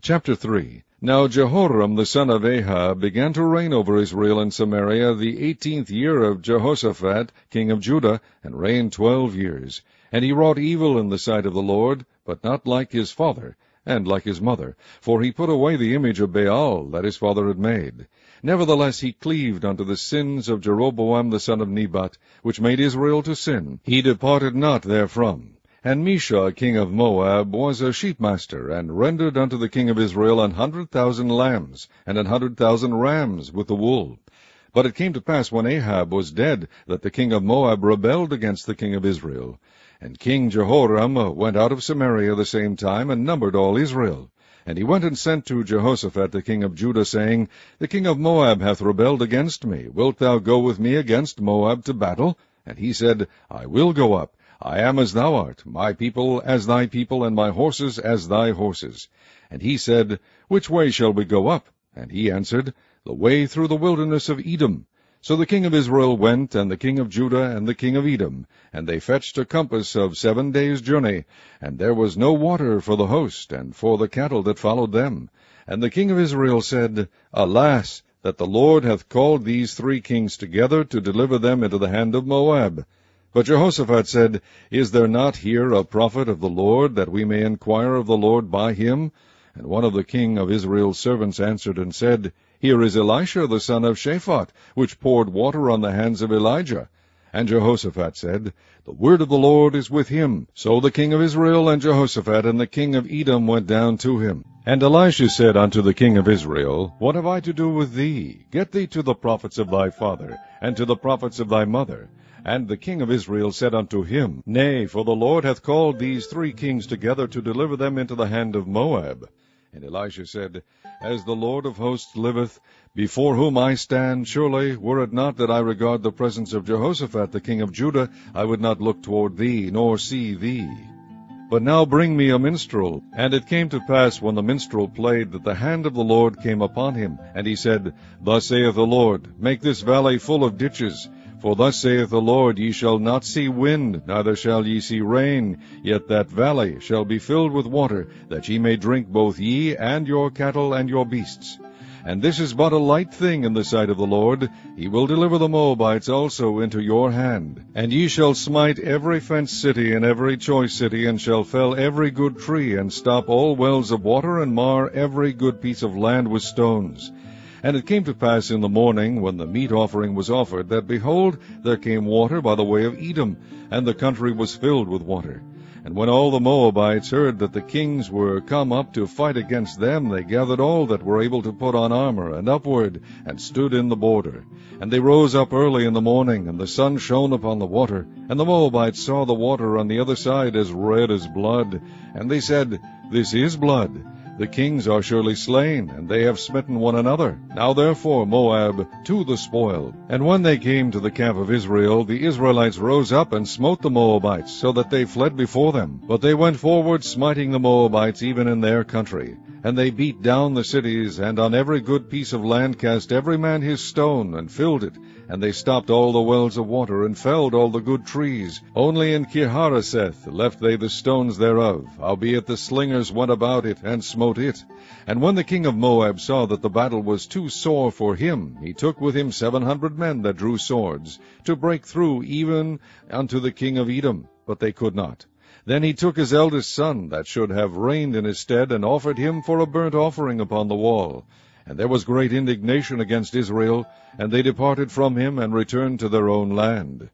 Chapter 3. Now Jehoram the son of Ahab began to reign over Israel and Samaria the 18th year of Jehoshaphat king of Judah, and reigned 12 years. And he wrought evil in the sight of the Lord, but not like his father, and like his mother, for he put away the image of Baal that his father had made. Nevertheless he cleaved unto the sins of Jeroboam the son of Nebat, which made Israel to sin. He departed not therefrom. And Mesha king of Moab was a sheepmaster, and rendered unto the king of Israel 100,000 lambs, and 100,000 rams with the wool. But it came to pass, when Ahab was dead, that the king of Moab rebelled against the king of Israel. And King Jehoram went out of Samaria the same time, and numbered all Israel. And he went and sent to Jehoshaphat the king of Judah, saying, The king of Moab hath rebelled against me. Wilt thou go with me against Moab to battle? And he said, I will go up. I am as thou art, my people as thy people, and my horses as thy horses. And he said, Which way shall we go up? And he answered, The way through the wilderness of Edom. So the king of Israel went, and the king of Judah, and the king of Edom, and they fetched a compass of 7 days' journey, and there was no water for the host, and for the cattle that followed them. And the king of Israel said, Alas, that the Lord hath called these 3 kings together to deliver them into the hand of Moab. But Jehoshaphat said, Is there not here a prophet of the Lord, that we may inquire of the Lord by him? And one of the king of Israel's servants answered and said, Here is Elisha the son of Shaphat, which poured water on the hands of Elijah. And Jehoshaphat said, The word of the Lord is with him. So the king of Israel and Jehoshaphat and the king of Edom went down to him. And Elisha said unto the king of Israel, What have I to do with thee? Get thee to the prophets of thy father, and to the prophets of thy mother. And the king of Israel said unto him, Nay, for the Lord hath called these 3 kings together to deliver them into the hand of Moab. And Elisha said, As the Lord of hosts liveth, before whom I stand, surely, were it not that I regard the presence of Jehoshaphat the king of Judah, I would not look toward thee, nor see thee. But now bring me a minstrel. And it came to pass, when the minstrel played, that the hand of the Lord came upon him. And he said, Thus saith the Lord, Make this valley full of ditches. For thus saith the Lord, Ye shall not see wind, neither shall ye see rain, yet that valley shall be filled with water, that ye may drink both ye, and your cattle, and your beasts. And this is but a light thing in the sight of the Lord. He will deliver the Moabites also into your hand. And ye shall smite every fenced city, and every choice city, and shall fell every good tree, and stop all wells of water, and mar every good piece of land with stones. And it came to pass in the morning, when the meat offering was offered, that, behold, there came water by the way of Edom, and the country was filled with water. And when all the Moabites heard that the kings were come up to fight against them, they gathered all that were able to put on armor, and upward, and stood in the border. And they rose up early in the morning, and the sun shone upon the water. And the Moabites saw the water on the other side as red as blood. And they said, This is blood. The kings are surely slain, and they have smitten one another. Now therefore, Moab, to the spoil. And when they came to the camp of Israel, the Israelites rose up and smote the Moabites, so that they fled before them. But they went forward, smiting the Moabites even in their country. And they beat down the cities, and on every good piece of land cast every man his stone, and filled it. And they stopped all the wells of water, and felled all the good trees. Only in Kirharaseth left they the stones thereof, howbeit the slingers went about it, and smote it. And when the king of Moab saw that the battle was too sore for him, he took with him 700 men that drew swords, to break through even unto the king of Edom, but they could not. Then he took his eldest son, that should have reigned in his stead, and offered him for a burnt offering upon the wall. And there was great indignation against Israel, and they departed from him, and returned to their own land.